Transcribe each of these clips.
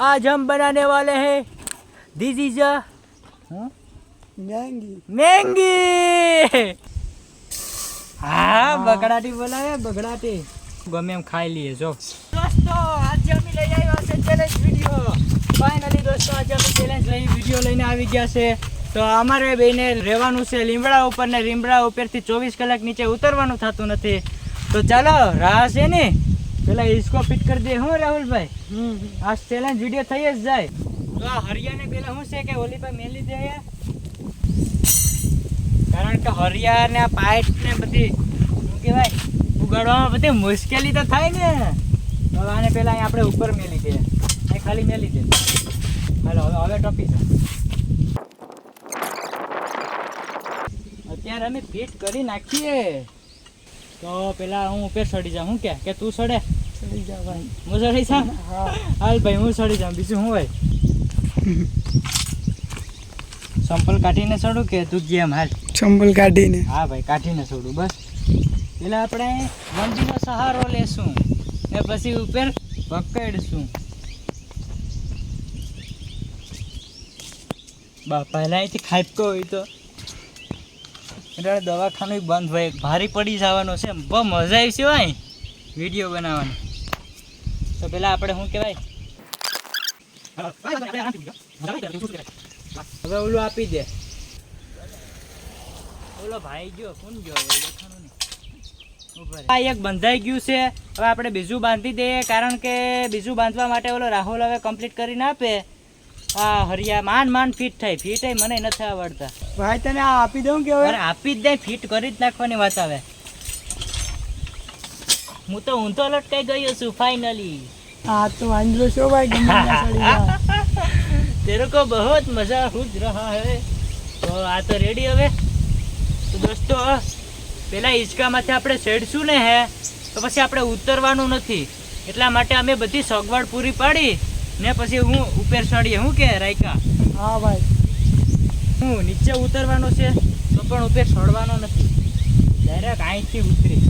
आज हम बनाने वाले हैं दिस इज मैंगी। हाँ बगड़ाटी बोला है बगड़ाटी गमे हम खाई लिए जो दोस्तों आज અમે લઈ આવ્યા છે ચેલેન્જ વિડિયો। ફાઇનલી દોસ્તો આજે અમે ચેલેન્જ લઈ વિડિયો લઈને આવી ગયા છે। તો અમારે બેને રહેવાનું છે લીમડા ઉપર ને લીમડા ઉપરથી 24 કલાક નીચે ઉતરવાનું થતું નથી। તો ચાલો રાહ છે ને પેલા इसको ફિટ કરી દે હું રાહુલભાઈ। આ ચેલેન્જ વિડિયો થઈ જ જાય। તો આ હરિયાને પેલા હું છે કે ઓલી પર મેલી દે કારણ કે હરિયા ને આ પાઇપ ને બધી શું કહેવાય ઉગાડવામાં બધી મુશ્કેલી તો થાય ને। તો આને પેલા અહીં આપણે ઉપર મેલી દે અહીં ખાલી મેલી દે। હાલો હવે ટોપી છે અત્યારે અમે ફિટ કરી નાખીએ। તો પેલા હું ઉપર ચડી જાઉં હું કે તું ચડે ચડી જા ભાઈ હું ચડી જા। હા હાલ ભાઈ હું ચડી જાઉં બીજું શું હોય। ચંપલ કાઢીને ચડું કે તું કેમ હાલ ચંપલ કાઢીને। હા ભાઈ કાઢીને ચડું બસ। પેલા આપણે મંદીનો સહારો લેશું ને પછી ઉપર પકડશું। બા પહેલા અહીંથી ખાપકો હોય તો એટલે દવાખાનું બંધ હોય ભારી પડી જવાનો છે। બહુ મજા આવી છે ભાઈ વિડીયો બનાવવાની। તો પેલા આપણે શું કહેવાય હવે ઓલું આપી દે ઓલો ભાઈ ગયો કોણ ગયો દેખાણું નહીં। આ એક બંધાઈ ગયું છે હવે આપણે બીજું બાંધી દઈએ કારણ કે બીજું બાંધવા માટે ઓલો રાહુલ હવે કમ્પ્લીટ કરીને આપે। આ હરિયા માંડ ફિટ થાય ફિટ મને નથી આવડતા ભાઈ તને આ આપી દઉં કે હવે આપી જ દે ફિટ કરી જ નાખવાની વાત આવે। હું તો ઊંધો લટકાઈ ગયો છું ફાઇનલી। આ તો આંધળો છો ભાઈ ગમે ત્યાં ચડી જા। तेरे को बहुत मजा हो रहा है। तो आ तो रेडी હવે। તો દોસ્તો પેલા હિંચકામાંથી આપણે ચડશું ને હે તો પછી આપણે ઉતરવાનું નથી એટલા માટે અમે બધી સગવડ પૂરી પાડી ને પછી હું ઉપર ચડીએ હું કે રાયકા। હા ભાઈ હું નીચે ઉતરવાનો છે તો પણ ઉપર ચડવાનો નથી ડાયરેક્ટ અહીંથી ઉતરી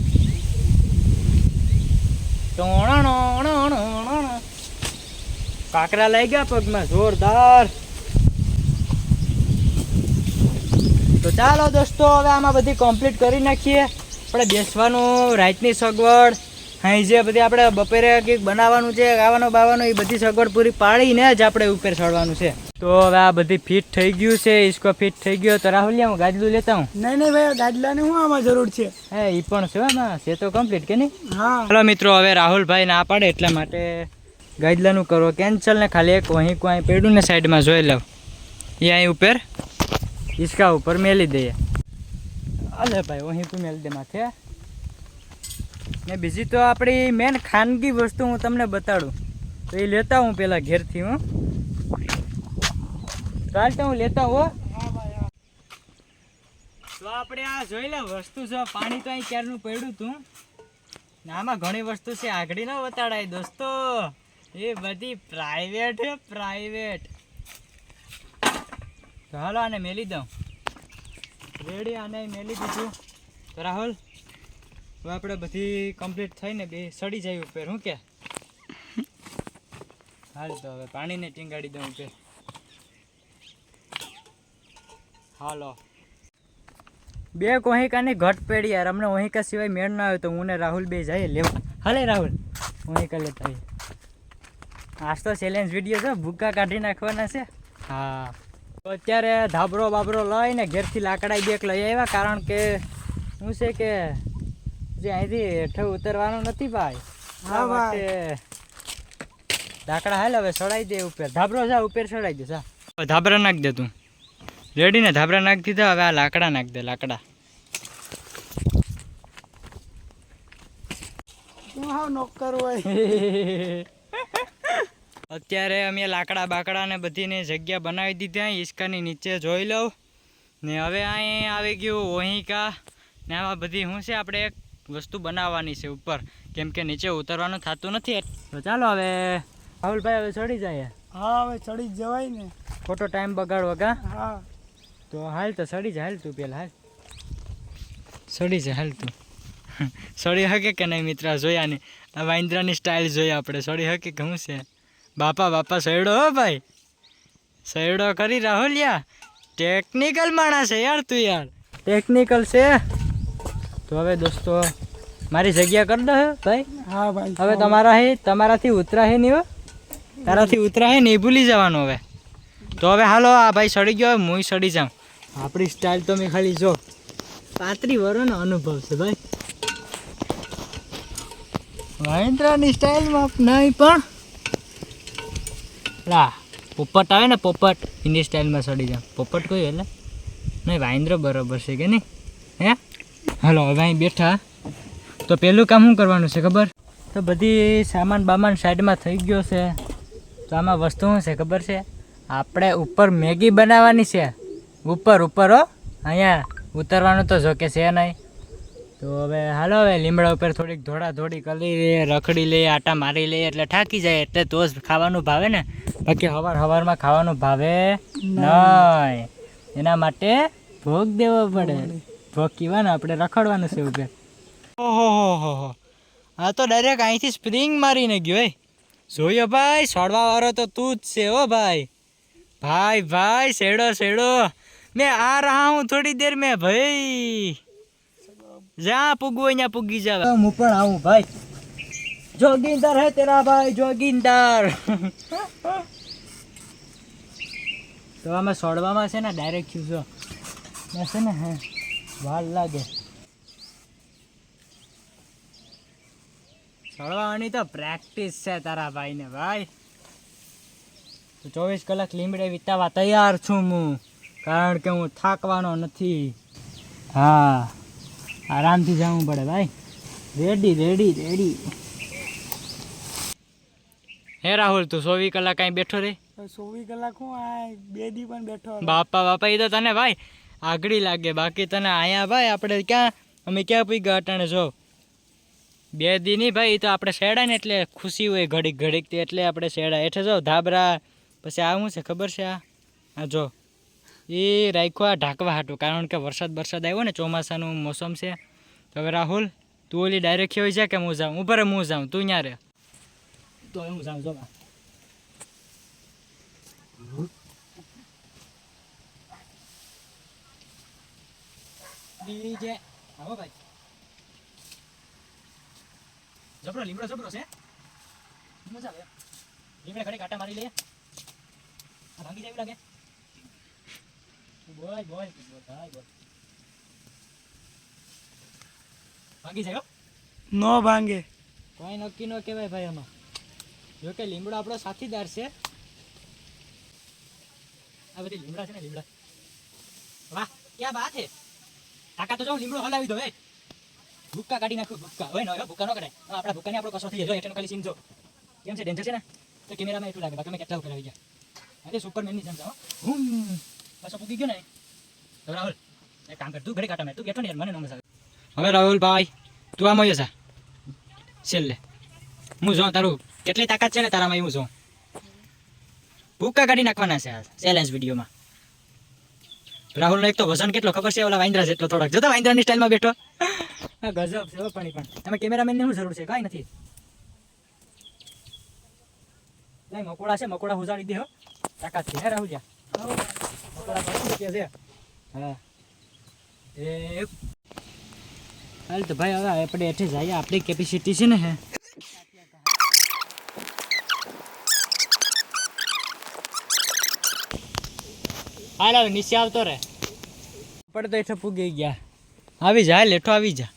કાકરા લઈ ગયા પગમાં જોરદાર। તો ચાલો દોસ્તો હવે આમાં બધી કમ્પ્લીટ કરી નાખીએ। આપણે બેસવાનું રાતની સગવડ અહીં જે બધી આપણે બપોરે કંઈક બનાવવાનું છે ખાવાનું બાવાનું એ બધી સગવડ પૂરી પાડીને જ આપણે ઉપર ચડવાનું છે। તો હવે આ બધી ફિટ થઈ ગયું છે ઈસકો ફિટ થઈ ગયો। તો રાહુલ હું ગાદલું લેતા હું નહીં ભાઈ ગાડલાની હું આમાં જરૂર છે હે એ પણ છે એમાં છે તો કમ્પ્લીટ કે નહીં। હા ચાલો મિત્રો હવે રાહુલભાઈ ના પાડે એટલા માટે ગાદલાનું કરો કેન્સલ ને ખાલી એક વहीं કોઈ પેડું ને સાઈડમાં જોઈ લઉં એ અહીં ઉપર ઈસકા ઉપર મેલી દઈએ। અલે ભાઈ વहीं તું મેલી દે માથે ને બીજી તો આપણી મેન ખાનગી વસ્તુ હું તમને બતાડું તો એ લેતા હું પેલા ઘેરથી હું ચાલ તો હું લેતા હો। તો આપણે આ જોઈ લે વસ્તુ છે પાણી તો અહીં ક્યારનું પડ્યું તું ને આમાં ઘણી વસ્તુ છે આગળ ન બતાડાય દોસ્તો એ બધી પ્રાઇવેટ છે પ્રાઇવેટ। તો હાલો આને મેલી દઉં રેડી આને મેલી દીધું। તો રાહુલ હવે આપણે બધી કમ્પ્લીટ થઈને બે સડી જાય ઉપર શું કે હાલ તો હવે પાણીને ટીંગાડી દઉં ઉપર। હાલો બે કોહિકાની ઘટ પેડી યાર અમને ઓહિકા સિવાય મેળ ના આવે તો હું ને રાહુલ બે જઈએ લેવા। હાલે રાહુલ ઓહિકા લેતા આવીએ। આજ તો ચેલેન્જ વિડીયો છે ભૂકા કાઢી નાખવાના છે। હા તો અત્યારે ધાબરો બાબરો લઈને ઘેરથી લાકડા બેક લઈ આવ્યા કારણ કે શું છે કે જે અહીંથી હેઠે ઉતરવાનું નથી ભાઈ। હા ભાઈ લાકડા હાલ હવે ચડાઈ દે ઉપર ધાબરો જા ઉપર ચડાઈ દે જા ધાબરા નાખ દે તું રેડી ને ધાબરા નાખી દીધા હવે આ લાકડા નાખ દે લાકડા તું હાવ નોકર હોય। અત્યારે અમે લાકડા બાકડા ને બધીની જગ્યા બનાવી દીધી અહીં ઈસકાની નીચે જોઈ લઉં ને હવે અહીં આવી ગયું ઓહિકા ને આમાં બધી શું છે આપણે એક વસ્તુ બનાવવાની છે ઉપર કેમ કે નીચે ઉતરવાનું થતું નથી। તો ચાલો હવે રાહુલભાઈ હવે ચડી જાય। હા હવે ચડી જ જવાય ને ખોટો ટાઈમ બગાડવો કા। હા તો હાલ તો ચડી જા હાલ તું પેલા હાલ ચડી જા હાલ તું સળી હકે કે નહીં મિત્ર જોયા ને આ વાંદરાની સ્ટાઇલ જોઈએ આપણે સળી હકે કે શું છે બાપા સૈડો હો ભાઈ, સૈડો કરી રાહુલ યાર, ટેકનિકલ માણસ છે યાર તું યાર, ટેકનિકલ છે. તો હવે દોસ્તો મારી જગ્યા કરી દો ભાઈ. હા ભાઈ. હવે તમારાથી ઉતરાહે નહીં હો, તારાથી ઉતરાહે નહીં, ભૂલી જવાનું હવે. તો હવે હાલો, આ ભાઈ સડી ગયો, હું સડી જાઉં. આપણી સ્ટાઇલ તો મેં ખાલી જો 35 વર્ષનો અનુભવ છે ભાઈ. મહિન્દ્રાની સ્ટાઇલમાં નહીં પણ લા પોપટ આવે ને, પોપટ એની સ્ટાઇલમાં સડી જાઉં. પોપટ કોઈ એટલે નહીં, વાઇન્દ્રો બરોબર છે કે નહીં હે. હાલો હવે અહીં બેઠા. તો પહેલું કામ શું કરવાનું છે ખબર? તો બધી સામાન બામાન સાઈડમાં થઈ ગયો છે. તો આમાં વસ્તુ શું છે ખબર છે? આપણે ઉપર મેગી બનાવવાની છે, ઉપર હો, અહીંયા ઉતરવાનું તો જો કે છે નહીં. તો હવે હાલો, હવે લીમડા ઉપર થોડીક ધોળી કરી લઈએ, રખડી લઈએ, આટા મારી લઈએ એટલે થાકી જાય, એટલે તો જ ખાવાનું ભાવે ને, બાકી સવારમાં ખાવાનું ભાવે નહીં. એના માટે ભોગ દેવો પડે. ભોગ કીવાનું આપણે રખડવાનું છે ઉપર. ઓહો, આ તો ડાયરેક્ટ અહીંથી સ્પ્રિંગ મારીને ગયો. જોયો ભાઈ, છોડવા વાળો તો તું જ છે હો ભાઈ. ભાઈ શેડો मैं आ रहा हूँ थोड़ी देर में भाई, जहाँ पुगो यहाँ पुगी जा. હું પણ આવું ભાઈ. જોગીંદર હે તેરા ભાઈ, જોગીંદર. તો આમાં સોડવામાં છે ને ડાયરેક્ટ ચૂસો છે ને, હે વાર લાગે. સોડવાની તો પ્રેક્ટિસ છે તારા ભાઈને ભાઈ. તો 24 કલાક લીમડે વિતાવા તૈયાર છું હું, કારણ કે હું થાકવાનો નથી. હા, આરામથી જવું પડે ભાઈ. રેડી. હે રાહુલ, તું 24 કલાક અહીં બેઠો રે? 24 કલાક હું આ 2 દી પણ બેઠો. બાપા એ તો તને ભાઈ આગળી લાગે, બાકી તને અહીંયા ભાઈ આપણે ક્યાં પૂગ્યા અટાણે જો 2 દી નહીં ભાઈ. તો આપણે શેડા ને એટલે ખુશી હોય ઘડીક એટલે આપણે શેડા હેઠે જો ધાબરા. પછી આ શું છે ખબર છે? આ જો એ રાખ્યો આ ઢાંકવા હાટું, કારણ કે વરસાદ આવ્યો ને, ચોમાસાનું મોસમ છે. તો હવે રાહુલ, તું ઓલી ડાયરેક્ટ હોય છે કે હું જાઉં? ઉપર હું જાઉં, તું ત્યાં રે. તો હું જાઉં જો. આવો ભાઈ, લીમડો જબરો છે, મજા આવે. લીમડે ઘડી કાંટા મારી લઈએ. આ ભાંગી જાય એવું લાગે. બોલ ભાંગી જાય નો ભાંગે. કોઈ નક્કી ન કહેવાય ભાઈ આમાં. જો કે લીમડો આપણો સાથીદાર છે. આ બધી લીમડા છે ને, લીમડા. વાહ ક્યાં બાત હે. કાકા તો જો લીમડો હલાવી દો. ભૂક્કા કાઢી નાખું. ભૂક્કા હોય ને, ભૂક્કા ન કરાય. આપણા ભૂક્કાને આપણો કસો થઈ જાય. એટલે ખાલી સીન જો કેમ છે, ડેન્જર છે ને. તો કેમેરામાં એટલું લાગે, બાકી મેં કેટલા ઉપર આવી ગયા. અરે સુપરમેનની જેમ જાઓ. બસ પૂકી ગયો ને. તો રાહુલ એક કામ કર, તું ઘડી કાઢા, તું બેઠો ને યાર, મને ન મજા આવે. હવે રાહુલ ભાઈ, તું આમ હોય જા છેલ્લે. હું જો તારું કેટલી તાકાત છે ને તારામાં, હું જો ભૂક્કા કાઢી નાખવાના છે આ ચેલેન્જ વિડીયોમાં. રાહુલનો એક તો વજન કેટલો ખબર છે? ઓલા વાંદરા જેટલો થોડાક. જો તો વાંદરાની સ્ટાઇલમાં બેઠો. ગજબ છે પણ તમે કેમેરામેનને શું જરૂર છે? કાંઈ નથી. લઈ મકોડા છે, મકોડા ઉજાડી દે હો. તાકાત છે હે રાહુલ? મકોડા છે. હા હાલ તો ભાઈ, હવે આપણે એઠે જઈએ. આપણી કેપેસિટી છે ને હે. હાલ હવે નીચે આવતો રે. આપણે તો એઠે પૂગી ગયા. આવી જા લેઠો, આવી જા.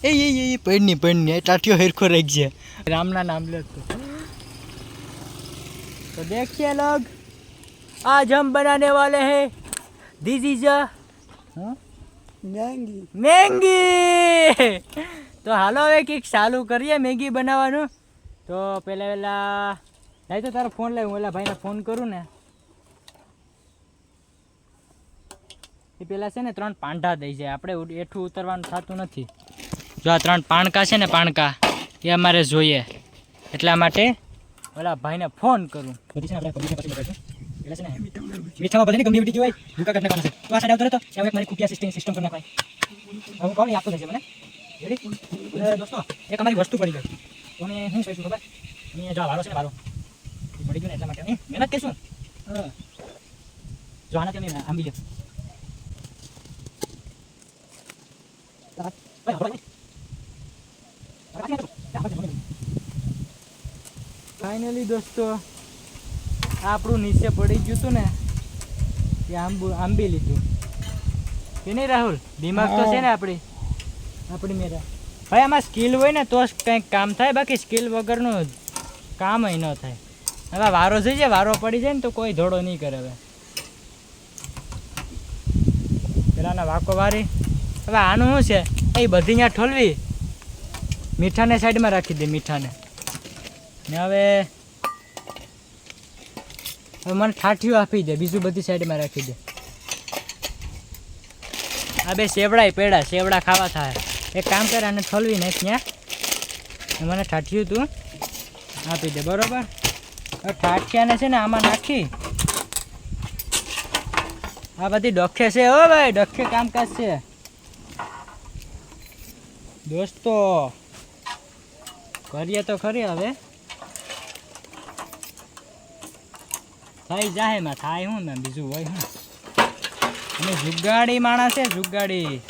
એ પૈડની ટાટીઓ હેરખો રહી છે. રામના નામ લેતો. तो देखिए लोग, आज हम बनाने वाले हैं दिस इज मैगी. तो हालो હવે કંઈક ચાલુ કરીએ મેગી બનાવવાનું. તો પહેલા તો તારો ફોન લઈ, હું ઓલા ભાઈને ફોન કરું ને. એ પેલા છે ને 3 પાંડા દઈ જાય, આપણે એઠું ઉતરવાનું થતું નથી. જો આ 3 પાણકા છે ને, પાણકા એ અમારે જોઈએ. એટલા માટે ઓલા ભાઈને ફોન કરું. બધી છે ને આપણે પબ્લિકને પછી બતાવશું. એટલે છે ને મીઠામાં બધાને ગમે એવી હોય ભૂકા કાઢ નાખવાના છે. તો આ સાઈડ આવતો રહેતો ત્યાં એક મારી કુકિયા સિસ્ટમ કરી નાખવાય. હું કોણ આપતો જશે મને દોસ્તો એક અમારી વસ્તુ પડી ગઈ તો અમે શું કહીશું ખબર અમે જો વારો છે ને વારો એ પડી ગયો ને એટલા માટે અમે મહેનત કરીશું જો આનાથી અમે આંબી લે ફાઇનલી દોસ્તો આપણું નીચે પડી ગયું હતું ને એ આંબી લીધું કે નહીં રાહુલ દિમાગ તો છે ને આપણી મેરા ભાઈ આમાં સ્કિલ હોય ને તો જ કંઈક કામ થાય બાકી સ્કિલ વગરનું કામ ન થાય હવે વારો થઈ જાય વારો પડી જાય ને તો કોઈ ધોળો નહીં કરે હવે પેલાના વાકો વારી હવે આનું શું છે એ બધી અહીંયા ઠોલવી મીઠાને સાઈડમાં રાખી દે મીઠાને ને હવે મને ઠાઠીઓ આપી દે બીજું બધી સાઈડમાં રાખી દે આ બે સેવડા ખાવા થાય એક કામ કર આને ઠોલવી ને ત્યાં મને ઠાઠિયું તું આપી દે બરોબર ઠાઠિયાને છે ને આમાં નાખી આ બધી ડોખે છે હો ભાઈ ડોખે કામકાજ છે દોસ્તો કરીએ તો ખરી હવે થઈ જાય એમાં થાય હું ને બીજું હોય હું અમે જુગાડી માણસ છે જુગાડી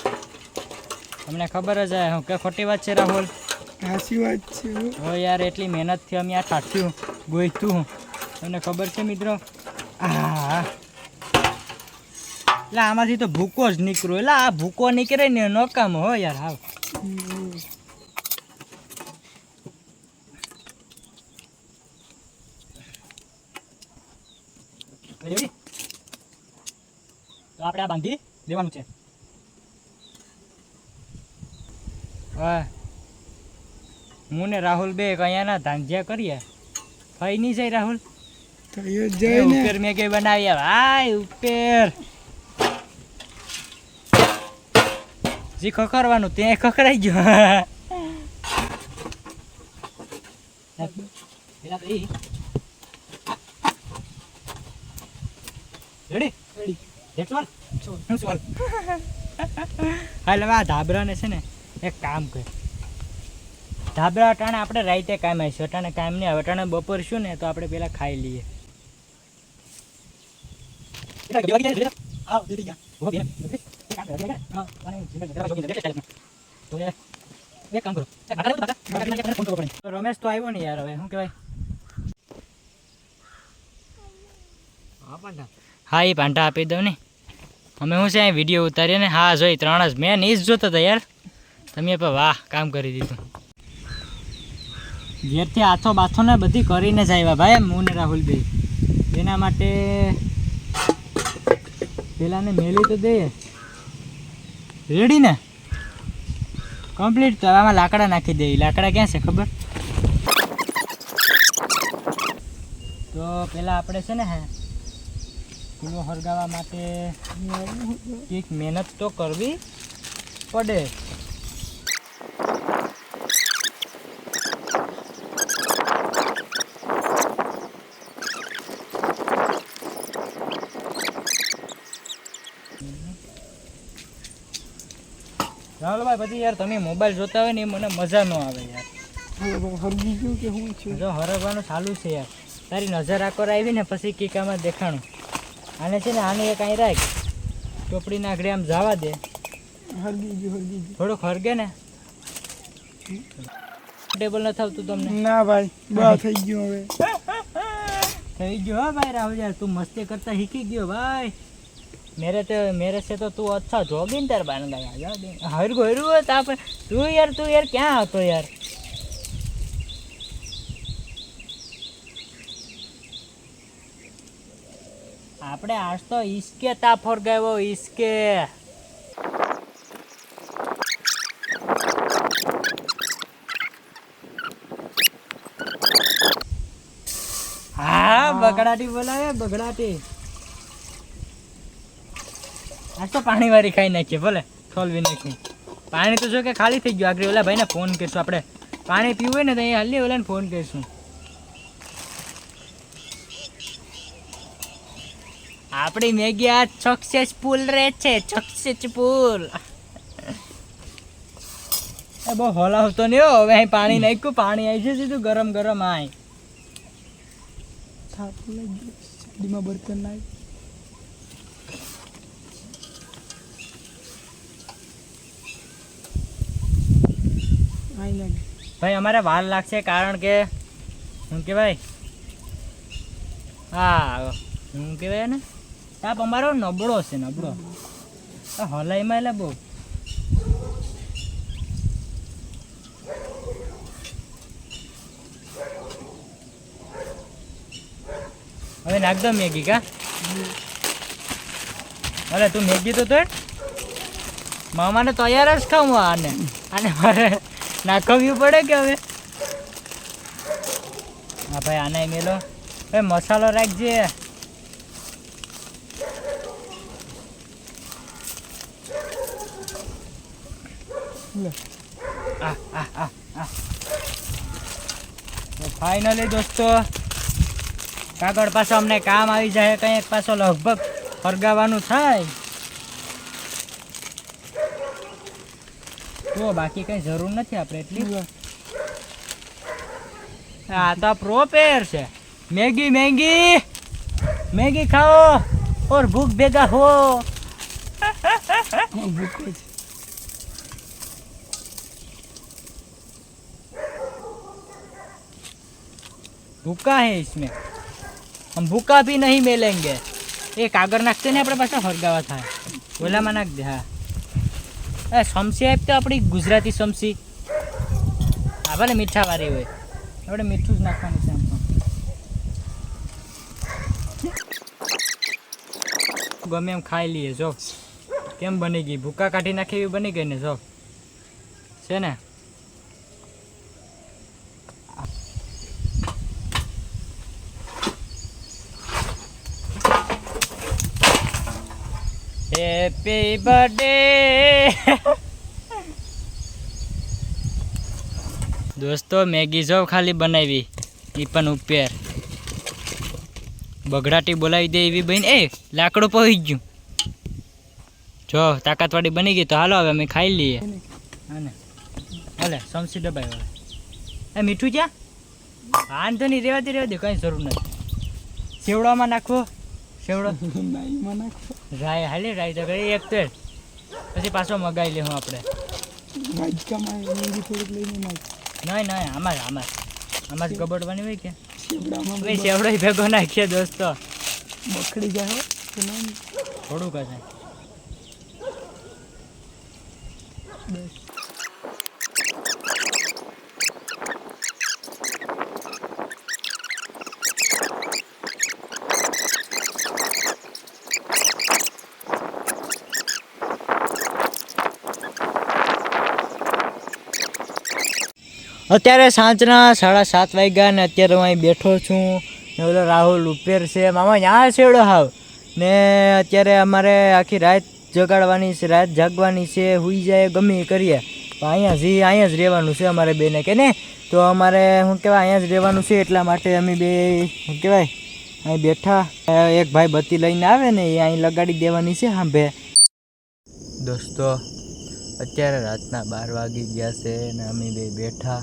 તમને ખબર જ હું કે ખોટી વાત છે રાહુલ સાચી વાત છે હો યાર એટલી મહેનતથી અમે આ ઠાઠ્યું ગોઈતું તમને ખબર છે મિત્રો હા એટલે આમાંથી તો ભૂકો જ નીકળ્યો એટલે આ ભૂકો નીકળે ને નકામ હો યાર હાવ તો આપણે આ બાંધી દેવાનું છે હા હું ને રાહુલ બે કયા ના ધાંધિયા કરીએ થઈ નહીં જાય રાહુલ ઉપર મેં કઈ બનાવી ભાઈ ઉપર જે ખખરવાનું ત્યાં ખખરાઈ ગયો હાલ આ ધાબરાને છે ને એક કામ કર ધાબરા અટાણે આપણે રાઈતે કામ આવીશું અટાણે કામ નહીં આવે અટાણે બપોર શું ને તો આપણે પેલા ખાઈ લઈએ રમેશ તો આવ્યો ને યાર હવે શું કહેવાય હા એ પાંટા આપી દઉં ને અમે શું છે અહીં વિડીયો ઉતારીએ ને હા જોઈ 3 જ મેં નહીં જ જોતો હતા યાર તમે પણ વાહ કામ કરી દીધું ઘેરથી આથો બાથો ને બધી કરીને જ આવ્યા ભાઈ હું ને રાહુલ ભાઈ એના માટે પેલાને મેલી તો દઈએ રેડી ને કમ્પ્લીટ તો આમાં લાકડા નાખી દઈએ લાકડા ક્યાં છે ખબર તો પેલા આપણે છે ને હે ચૂલો હરગાવવા માટે કંઈક મહેનત તો કરવી પડે રાહુલભાઈ પછી યાર તમે મોબાઈલ જોતા હોય ને એ મને મજા ન આવે યાર હરગી ગયું કે શું છે જો હરગવાનું ચાલુ છે યાર તારી નજર આકોર આવી ને પછી કીકામાં દેખાણું આને છે ને આને એક અહીં રાખ ચોપડીના આગળ આમ જવા દે હરગી ગયું થોડુંક હરગે ને ટેબલ ન થતું તમને ના ભાઈ બા થઈ ગયું હવે થઈ ગયો હા ભાઈ રાહુલ યાર તું મસ્તી કરતા શીખી ગયો ભાઈ मेरे से तो तू अच्छा जोगिंदर बन गया हरगो તું યાર ક્યાં હતો યાર આપણે આજ તો ઈસકે તાફોર ગયો ઈસકે હા બગડાટી બોલાવે બગડાટી આજ તો પાણી વાળી ખાઈ નાખીએ ભલે ઠોલવી નાખી પાણી તો જો કે ખાલી થઈ ગયું આગળ ઓલા ભાઈને ફોન કરીશું આપણે પાણી પીવું હોય ને તો અહીંયા હાલી ઓલાને ફોન કરીશું આપણી મેગી આ સક્સેસફુલ રહે છે સક્સેસફુલ બહુ હલાવતો નહીં હો. હવે અહીં પાણી નાખ્યું, પાણી આવી છે સીધું ગરમ ગરમ. આય થાપ લાગી ગયો. સાડીમાં બર્તન લાવી. આઈ લાગી. ભાઈ અમારે વાર લાગશે, કારણ કે શું કહેવાય, હા શું કહેવાય ને, તાપ અમારો નબળો છે, નબળો. હલાઈમાં એટલે બહુ. હવે નાખ દો મેગી કા. અરે તું મેગી તો મામાને તૈયાર જ ખાવું. આને આને મારે નાખવી પડે કે હવે. હા ભાઈ આને મેલો. ભાઈ મસાલો રાખજે. ફાઇનલી દોસ્તો કાગળ પાછો અમને કામ આવી જાય. કંઈક પાછો લગભગ ફરગાવાનું થાય તો બાકી કઈ જરૂર નથી આપણે એટલી. આ તો પ્રોપેર છે. મેગી મેગી મેગી ખાઓ ઓર ભૂખ ભેગા હો. ભૂકો છે. भूखा है इसमें, हम भूखा भी नहीं मिलेंगे. એ કાગળ નાખશે ને આપણે પાછા ફરગાવા થાય. ઓલામાં નાખ દે. હા એ સમસી આપ તો આપણી ગુજરાતી સમસી. હા ભલે મીઠા વાળી હોય, આપણે મીઠું જ નાખવાનું છે. ગમે એમ ખાઈ લઈએ. જો કેમ બની ગઈ, ભૂકા કાઢી નાખી એવી બની ગઈ ને. જો છે ને. હેપી બર્થડે દોસ્તો. મેગી જો ખાલી બનાવી, એ પણ ઉપર બગડાટી બોલાવી દે એવી બહેન. એ લાકડું પહોંચી ગયું. જો તાકાતવાળી બની ગઈ. તો હાલો હવે અમે ખાઈ લઈએ. હા ને હાલે સમસી ડબાઈ વાળા. એ મીઠું ક્યાં? વાંધો નહીં, રહેવા દે કંઈ જરૂર નથી. સેવડામાં નાખવો. સેવડો નાઈમાં નાખો. રાય હાલે રાય તો કરી એક પેટ, પછી પાછો મગાવી લેવું આપણે. વાટકામાં મેગી થોડીક લઈને નાખ. નહીં આમાં જ ગબડવાની હોય કે. સેવડામાં ભાઈ સેવડો ભેગો નાખીએ દોસ્તો. બખડી જાય તો નહીં. થોડુંક હશે. બસ. અત્યારે સાંજના 7:30 વાગ્યા ને અત્યારે હું અહીં બેઠો છું ને ઓલો રાહુલ ઉપેર છે. મામા ત્યાં છેડો હાવ ને. અત્યારે અમારે આખી રાત જગાડવાની છે, રાત જાગવાની છે. હુઈ જાય ગમે એ કરીએ, પણ અહીંયા જ રહેવાનું છે અમારે બેને કે ને. તો અમારે શું કહેવાય અહીંયા જ રહેવાનું છે. એટલા માટે અમે બે શું કહેવાય અહીં બેઠા. એક ભાઈ બત્તી લઈને આવે ને એ અહીં લગાડી દેવાની છે. હા બે દોસ્તો અત્યારે રાતના 12 વાગી ગયા છે ને અમે બે બેઠા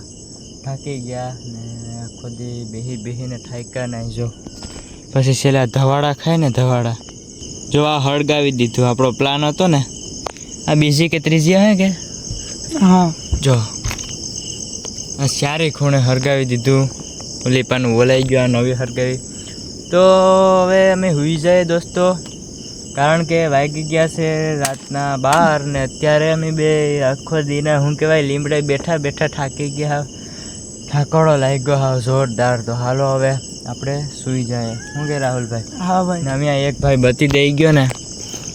થાકી ગયા ને આખો દી બેહીને થાક્યા ને. જો પછી છેલ્લા ધવાડા ખાય ને ધવાડા. જો આ હળગાવી દીધું. આપણો પ્લાન હતો ને આ બીજી કે ત્રીજી હે કે. હા જો આ ચારે ખૂણે હળગાવી દીધું. ઓલી પાનું ઓલાઈ ગયું, આ નવી હળગાવી. તો હવે અમે હુઈ જાય દોસ્તો, કારણ કે વાગી ગયા છે રાતના 12 ને અત્યારે અમે બે આખો દીને શું કહેવાય લીમડે બેઠા થાકી ગયા. થાકડો લાગ્યો હાવ જોરદાર. તો હાલો હવે આપણે સૂઈ જાય. શું કે રાહુલભાઈ? હા ભાઈ. ને અમે એક ભાઈ બત્તી દઈ ગયો ને,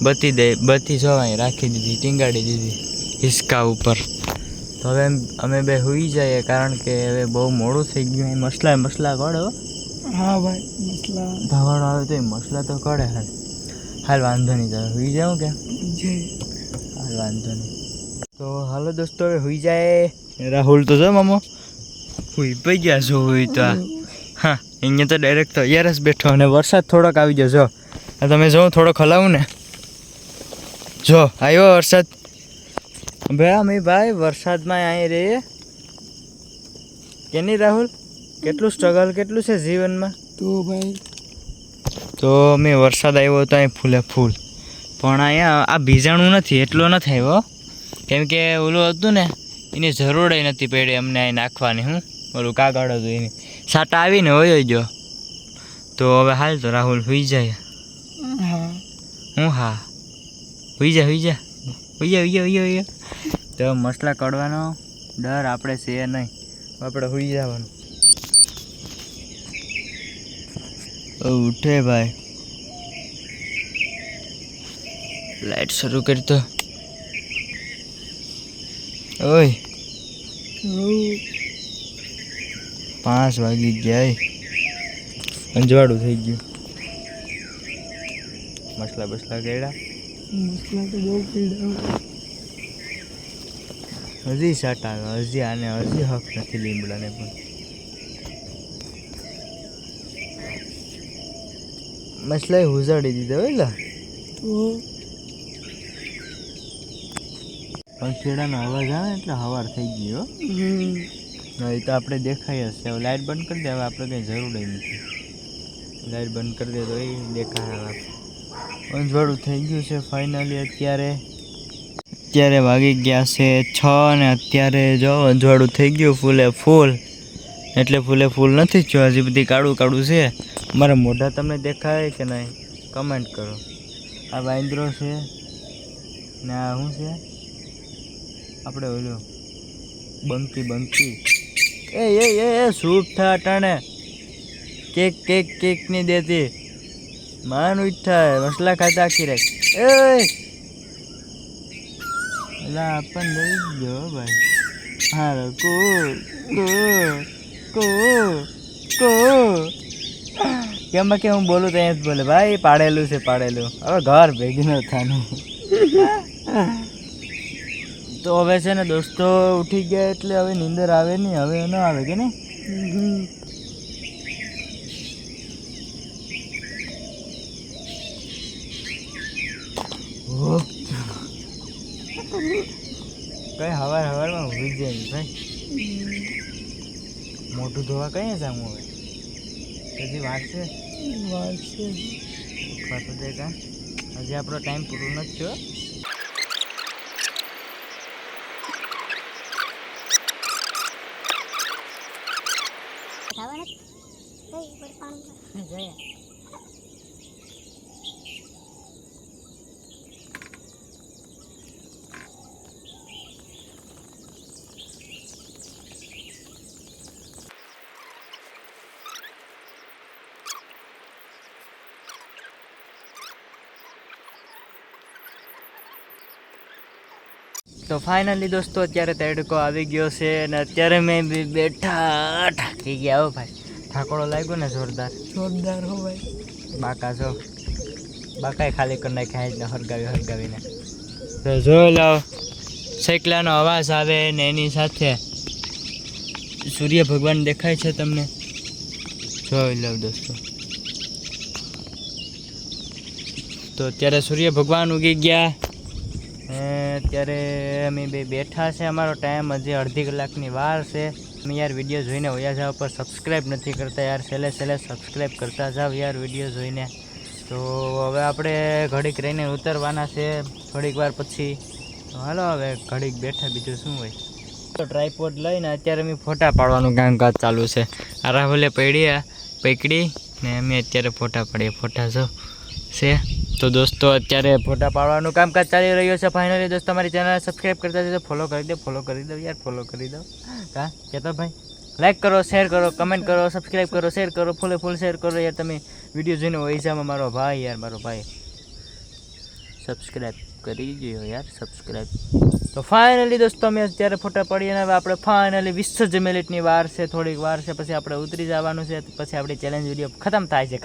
બત્તી જો અહીં રાખી દીધી, ટીંગાડી દીધી હિસકા ઉપર. તો હવે અમે બે સૂઈ જઈએ, કારણ કે હવે બહુ મોડું થઈ ગયું. અહીં મસલા કડો. હા ભાઈ મસલા ધવાડો આવે તો એ મસલા તો કડે. હાલ વાંધો નહીં, તમે સુઈ જાઓ કે? હાલ વાંધો નહીં. તો હાલો દોસ્તો હવે સુઈ જાય. રાહુલ તો જો મામો સુઈ પઈ ગયા છો. હોય તો હા અહીંયા તો ડાયરેક્ટ તો યાર જ બેઠો અને વરસાદ થોડોક આવી ગયો. જો તમે જો થોડોક હલાવું ને. જો આવ્યો વરસાદ. ભાઈ અમે ભાઈ વરસાદમાં અહીં રહીએ કે નહીં રાહુલ? કેટલું સ્ટ્રગલ કેટલું છે જીવનમાં. તો ભાઈ તો મેં વરસાદ આવ્યો તો અહીં ફૂલે ફૂલ, પણ અહીંયા આ ભીજાણું નથી એટલો નથી આવ્યો, કેમ કે ઓલું હતું ને એની જરૂર નથી પડી અમને અહીં નાખવાની. હું ઓલું કાગળ હતું એની સાટા આવીને હોય ગયો. તો હવે હાલ તો રાહુલ હુઈ જાય. હા હું હા હુઈ જા હુઈ જા હુઈ જા હુઈ જા હુઈ જા હુઈ જા. તો મસલા કડવાનો ડર આપણે છે નહીં, આપણે હુઈ જવાનું. ઉઠે ભાઈ, લાઈટ શરૂ કરી તો. ઓય 5 વાગી ગયા, અંજવાળું થઈ ગયું. મસલા બસલા કર્યા, મસલા તો બહુ પીડા. હજી સાટ આવે, હજી આને હજી હક નથી લીમડાને પણ. મસલા હુજાડી દીધા હોય. તો પંખીડાનો અવાજ આવે એટલે હવાર થઈ ગયો. એ તો આપણે દેખાય જ છે. હવે લાઇટ બંધ કરી દે, હવે આપણે કંઈ જરૂર નથી. લાઇટ બંધ કરી દે તો એ દેખાય. અંજવાળું થઈ ગયું છે ફાઇનલી. અત્યારે વાગી ગયા છે 6 અને અત્યારે જો અંજવાળું થઈ ગયું ફૂલે ફૂલ. એટલે ફૂલે ફૂલ નથી થયો, હજી બધી કાળું કાળું છે. મારા મોઢા તમને દેખાય કે નહીં કમેન્ટ કરો. આ વાંદરો છે ને આ શું છે આપણે ઓલું બંકી બંકી. એ સૂટ થા ટાણે કેક કેક કેક નહીં દેતી. માન ઉઠા મસલા ખાતા આખી રાખ. એલા આપણ લઈ ગયો ભાઈ. હા કેમ કે હું બોલું તો અહીંયા જ બોલે ભાઈ. પાડેલું છે પાડેલું. હવે ઘર ભેગી ન થવાનું. તો હવે છે ને દોસ્તો ઉઠી ગયા એટલે હવે નીંદર આવે નહીં. હવે ન આવે કે નહીં? કઈ હવારમાં ઉભી જાય ભાઈ. મોટું ધોવા કઈ જામું હવે? હજી વાર છે કા હજી આપણો ટાઈમ પૂરો નથી થયો. તો ફાઇનલી દોસ્તો અત્યારે તડકો આવી ગયો છે અને અત્યારે મેં બેઠા થાકી ગયા. હો ભાઈ, ઠાકોડો લાગ્યો ને જોરદાર હો ભાઈ. બાકા જો બાકાએ ખાલી કરી નાખ્યા જ ને હરગાવીને. તો જોઈ લો સૈકલાનો અવાજ આવે ને એની સાથે સૂર્ય ભગવાન દેખાય છે તમને. જોઈ લો દોસ્તો. તો અત્યારે સૂર્ય ભગવાન ઉગી ગયા. અત્યારે અમે બેઠા છે. અમારો ટાઈમ હજી અડધી કલાકની વાર છે. તમે યાર વિડીયો જોઈને વયા જાઓ, પર સબસ્ક્રાઈબ નથી કરતા યાર. છેલ્લે સબસ્ક્રાઈબ કરતા જાઓ યાર વિડીયો જોઈને. તો હવે આપણે ઘડીક રહીને ઉતરવાના છે થોડીક વાર પછી. તો હાલો હવે ઘડીક બેઠા, બીજું શું હોય. તો ટ્રાયપોડ લઈને અત્યારે અમે ફોટા પાડવાનું કામકાજ ચાલુ છે. આ રાહુલે પકડી ને અમે અત્યારે ફોટા પાડીએ. ફોટા જો છે. તો દોસ્તો અત્યારે ફોટા પાડવાનું કામકાજ ચાલી રહ્યું છે. ફાઇનલી દોસ્તો અમારી ચેનલ સબસ્ક્રાઈબ કરતા જજો. ફોલો કરી દો યાર, ફોલો કરી દો. હા કહેતો ભાઈ, લાઈક કરો, શેર કરો, કમેન્ટ કરો, સબસ્ક્રાઈબ કરો, શેર કરો, ફૂલ શેર કરો યાર. તમે વિડીયો જોઈને ઓઈસામાં મારો ભાઈ સબસ્ક્રાઈબ કરી દો યાર, સબસ્ક્રાઈબ. તો ફાઇનલી દોસ્તો અમે અત્યારે ફોટા પાડીએ અને હવે આપણે ફાઇનલી 20 મિનિટની વાર છે, થોડીક વાર છે, પછી આપણે ઉતરી જવાનું છે. પછી આપણી ચેલેન્જ વિડીયો ખતમ થાય છે.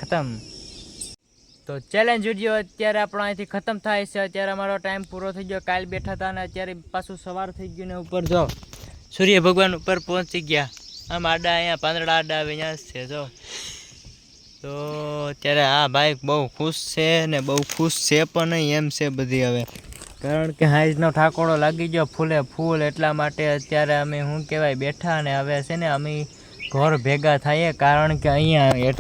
તો ચેલેન્જ વિડીયો અત્યારે આપણો અહીંથી ખતમ થાય છે. અત્યારે અમારો ટાઈમ પૂરો થઈ ગયો. કાલ બેઠા હતા અને અત્યારે પાછું સવાર થઈ ગયું ને ઉપર જો સૂર્ય ભગવાન ઉપર પહોંચી ગયા. આમ આડા અહીંયા પાંદડા આડા આવે અહીંયા જ છે જો. તો અત્યારે આ ભાઈ બહુ ખુશ છે ને બહુ ખુશ છે પણ નહીં એમ છે બધી. હવે કારણ કે હાઈજનો ઠાકોડો લાગી ગયો ફૂલે ફૂલ, એટલા માટે અત્યારે અમે શું કહેવાય બેઠા અને હવે છે ને અમે ઘર ભેગા થઈએ, કારણ કે અહીંયા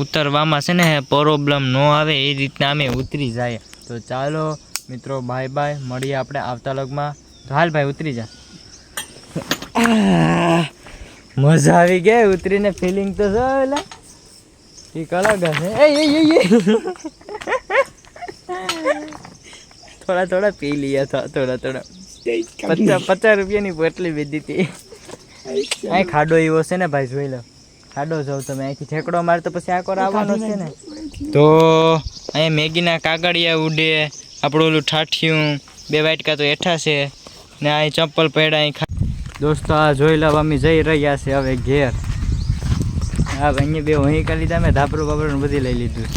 ઉતરવામાં છે ને પ્રોબ્લેમ ન આવે એ રીતના અમે ઉતરી જાય. તો ચાલો મિત્રો, બાય બાય, મળીએ આપણે આવતા લગમાં. તો હાલ ભાઈ ઉતરી જા. મજા આવી ગઈ ઉતરીને, ફિલિંગ તો જો એટલે એક અલગ હશે. થોડા થોડા પી લીયા હતા, થોડા 50 રૂપિયાની બોટલી વેચી હતી. અહીં ખાડો એવો છે ને ભાઈ, જોઈ લો ખાડો જાવ તમે, અહીંથી ઠેકડો માર તો પછી આકોર આવવાનો છે ને. તો અહીંયા મેગીના કાગળિયા ઉડે, આપણું ઓલું ઠાઠિયું 2 વાટકા તો હેઠા છે ને, અહીં ચપ્પલ પડ્યા અહીં. દોસ્તો આ જોઈ લો, અમે જઈ રહ્યા છે હવે ઘેર. હા અહીંયા 2 વહી કરી લીધા, મેં ધાબરું બાબરું બધી લઈ લીધું.